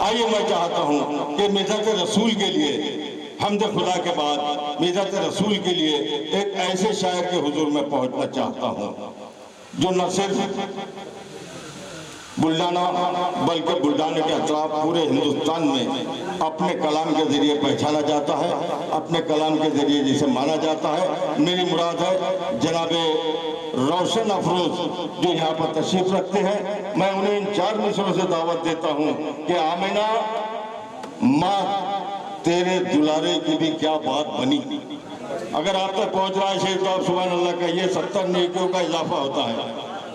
آئیے میں چاہتا ہوں کہ مدحت رسول کے لیے حمد خدا کے بعد مدحت رسول کے لیے ایک ایسے شاعر کے حضور میں پہنچنا چاہتا ہوں جو نہ صرف بلڈانا بلکہ بلڈانے کے اطراف پورے ہندوستان میں اپنے کلام کے ذریعے پہچانا جاتا ہے، اپنے کلام کے ذریعے جسے مانا جاتا ہے۔ میری مراد ہے جناب روشن افروز جو یہاں پر تشریف رکھتے ہیں۔ میں انہیں ان 4 مصروں سے دعوت دیتا ہوں کہ آمینہ ماں تیرے دلارے کی بھی کیا بات بنی۔ اگر آپ تک پہنچ رہا ہے شیخ تو آپ سبحان اللہ کہیے، 70 نیکیوں کا اضافہ ہوتا ہے۔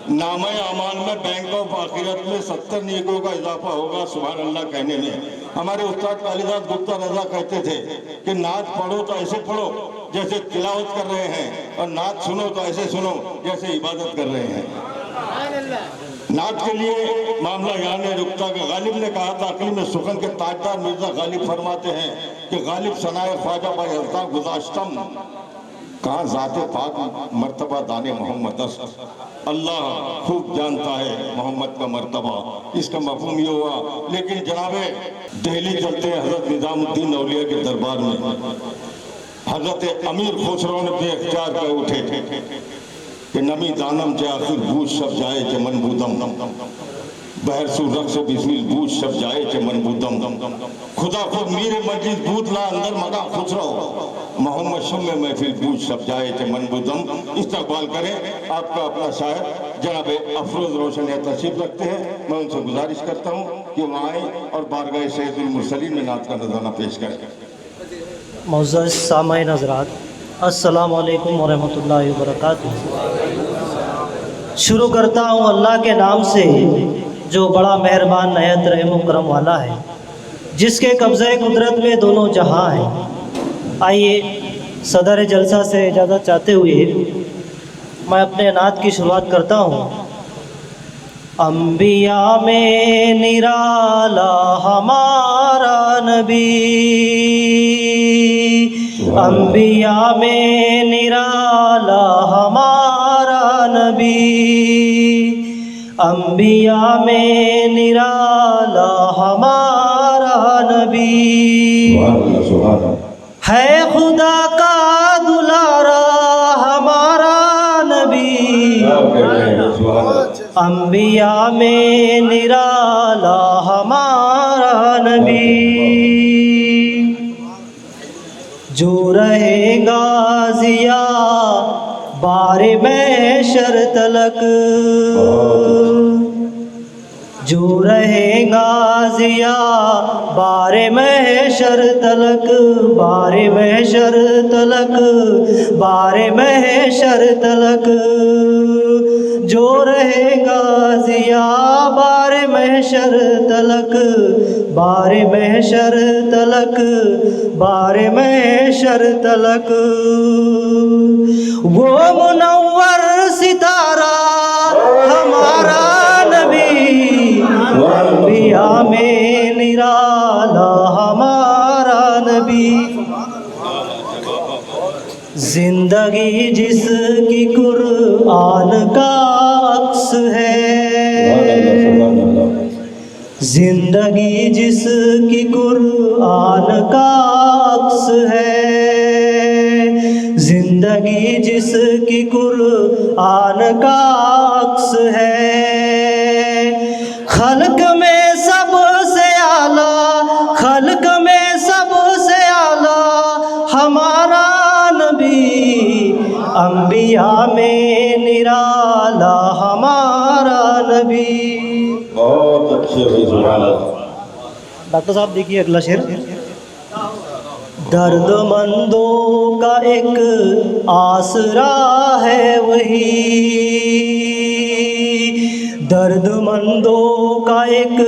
نامہ اعمال میں بینک آف آخرت میں 70 نیکیوں کا اضافہ ہوگا سبحان اللہ کہنے میں۔ ہمارے استاد کالیداس گپتا رضا کہتے تھے کہ نعت پڑھو تو ایسے پڑھو جیسے تلاوت کر رہے ہیں، اور نعت سنو تو ایسے سنو جیسے عبادت کر رہے ہیں۔ نعت کے لیے معاملہ یہاں نے رکتا کہ غالب نے کہا تھا، عقل میں سخن کے تاجدار مرزا غالب فرماتے ہیں کہ غالب ثنائے خواجہ با الطاف گذاشتم، کہاں ذات پاک مرتبہ دانے محمد است۔ اللہ خوب جانتا ہے محمد کا مرتبہ، اس کا مفہوم یہ ہوا۔ لیکن جناب دہلی چلتے ہیں حضرت نظام الدین اولیاء کے دربار میں، حضرت امیر خسرو نے بے اختیار کر اٹھے کہ نمی دانم چے آخر بوجھ شب جائے چے من بودم، بہر سو رقص بسمیل بوجھ شب جائے چے من بودم، خدا خود میر مجلس بود لا اندر مگا خسرو، محمد شم محفل بوجھ شب جائے چے من بودم۔ استقبال کریں آپ کا اپنا شاعر جناب افروز روشن یہ تشریف رکھتے ہیں۔ میں ان سے گزارش کرتا ہوں کہ وہ آئیں اور بارگاہ سید المرسلین میں نعت کا نذرانہ پیش کریں۔ معزز سامعین حضرات، السلام علیکم ورحمۃ اللہ وبرکاتہ۔ شروع کرتا ہوں اللہ کے نام سے جو بڑا مہربان نہایت رحم و کرم والا ہے، جس کے قبضہ قدرت میں دونوں جہاں ہیں۔ آئیے صدر جلسہ سے اجازت چاہتے ہوئے میں اپنے نعت کی شروعات کرتا ہوں۔ انبیاء میں نرالا ہمارا نبی، انبیاء میں نرالا ہمارا نبی، انبیاء میں نرالا ہمارا نبی، ہے خدا کا دلارا ہمارا نبی، انبیاء میں نرالا ہمارا نبی، جو رہے گا ضیاء بار محشر تلک، جو رہے گا ضیاء بار محشر تلک، بار محشر تلک، بار محشر تلک، جو رہے گا ضیاء بار محشر تلک، بار محشر تلک، بار محشر تلک، وہ منور ستارہ ہمارا نبی، انبیاء میں نرالا ہمارا نبی، زندگی جس کی قرآن کا عکس ہے، زندگی جس کی قرآن کا عکس ہے، زندگی جس کی قرآن کا عکس ہے، خلق میں سب سے اعلیٰ، خلق میں سب سے اعلیٰ ہمارا نبی، انبیاء میں نرالا ہمارا نبی۔ بہت اچھے بھائی سبحان اللہ۔ ڈاکٹر صاحب دیکھیے اگلا شعر۔ درد مندوں کا ایک آسرا ہے وہی، درد مندوں کا ایک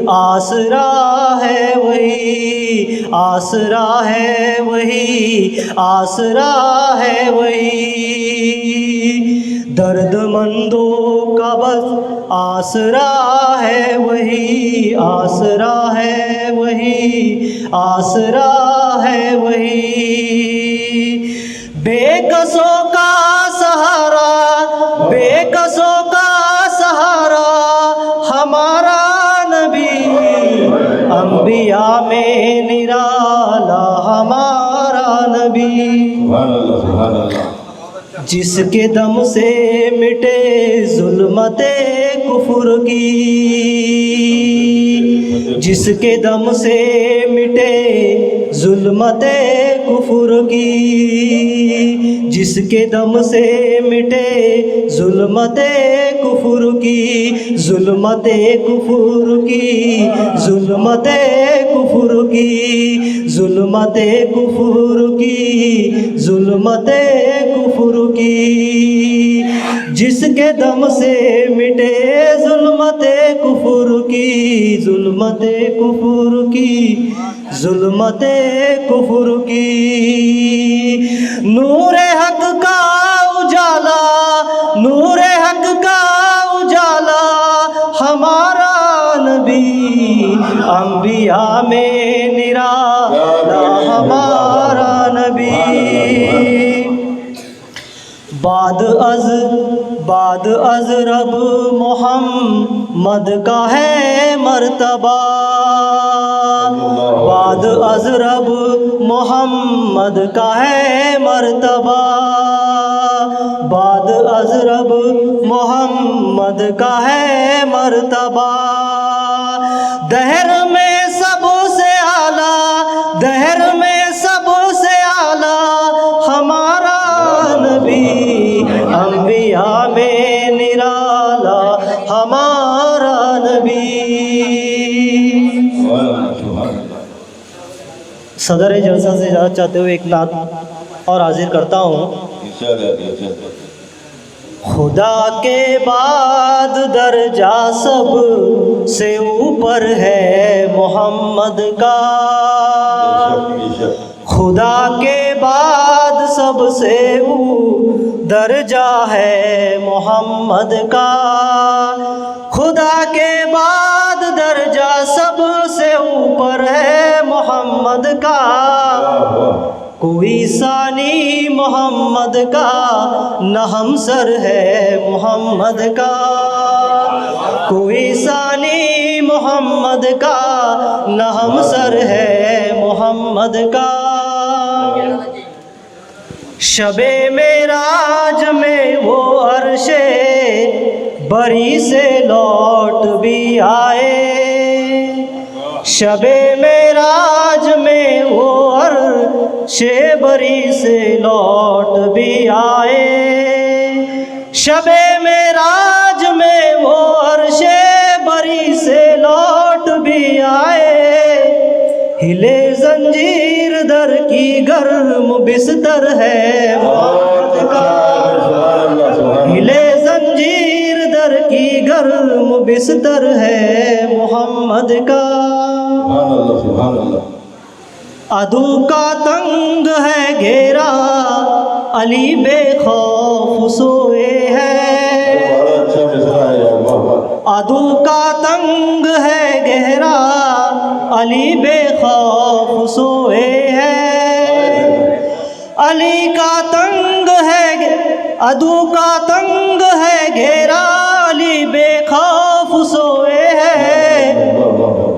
آسرا ہے وہی، آسرا ہے وہی، آسرا ہے وہی، درد مندوں کا بس آسرا ہے وہی، آسرا ہے وہی، آسرا ہے وہی، بے کسوں کا سہارا، بے کسوں کا سہارا ہمارا نبی، انبیاء میں نرالا ہمارا نبی، سبحان اللہ سبحان اللہ، جس کے دم سے مٹے ظلمت کفر کی، جس کے دم سے مٹے ظلمت کفر کی، جس کے دم سے مٹے ظلمت کفر کی، ظلمت کفر کی، ظلمت کفر کی، ظلمت کفر کی، ظلمت کفر کی، جس کے دم سے مٹے ظلمت کفر کی، ظلمت کفر کی، ظلمت کفر کی، نور حق کا اجالا، نور حق کا اجالا ہمارا نبی، انبیاء میں نرالا ہمارا نبی، بعد از رب محمد کا ہے مرتبہ، بعد از رب محمد کا ہے مرتبہ، بعد از رب محمد کا ہے مرتبہ، دہر میں سب سے اعلیٰ، دہر میں سب سے اعلیٰ ہمارا نبی، انبیاء میں نرالا ہمارا نبی۔ صدر جلسہ سے اجازت چاہتے ہوئے ایک نعت اور حاضر کرتا ہوں۔ خدا کے بعد درجہ سب سے اوپر ہے محمد کا، خدا کے بعد سب سے درجہ ہے محمد کا، خدا کے بعد درجہ سب سے اوپر ہے محمد کا، کوئی ثانی محمد کا نہ ہمسر ہے محمد کا، کوئی ثانی محمد کا نہ ہمسر ہے محمد کا، شب معراج میں وہ عرش بری سے لوٹ بھی آئے، شب معراج میں وہ عرش بری سے لوٹ بھی آئے، شب معراج میں وہ عرش بری سے لوٹ بھی آئے، ہلے زنجیر در کی گرم بستر ہے محمد کا، ہلے زنجیر در کی گرم بستر ہے محمد کا، عدو کا تنگ ہے گھیرا علی بے خوف سوئے ہے، عدو کا تنگ ہے گہرا علی بے خوف سوئے ہے، علی کا تنگ ہے عدو کا تنگ ہے گھیرا علی بے خوف سوئے ہے،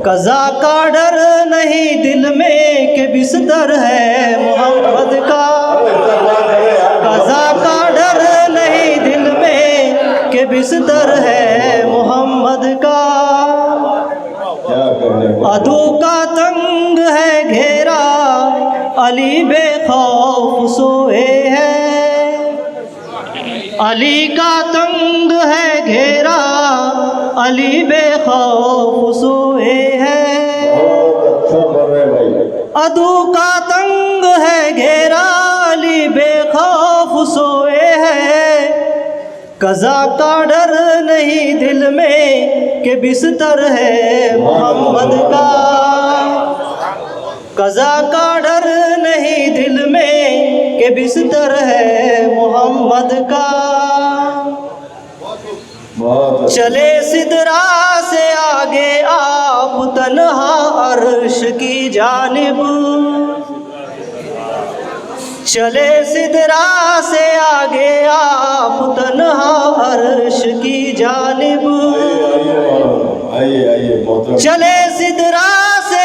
قضا کا ڈر نہیں دل میں کہ بستر ہے محمد کا، قضا کا ڈر نہیں دل میں کہ بستر ہے محمد کا، عدو کا تنگ ہے گھیرا علی بے خوف سوئے ہے، علی کا تنگ ہے گھیرا علی بے خوف سوئے ہے، عدو کا تنگ ہے گھیرا علی بے خوف سوئے ہے، قضا کا ڈر نہیں دل میں کہ بستر ہے محمد کا، قضا کا ڈر نہیں دل میں کہ بستر ہے محمد کا، چلے سدرا سے آگے آپ تنہا عرش کی جانب، چلے سدرا سے آگے آپ تنہا عرش کی جانب، چلے سدرا سے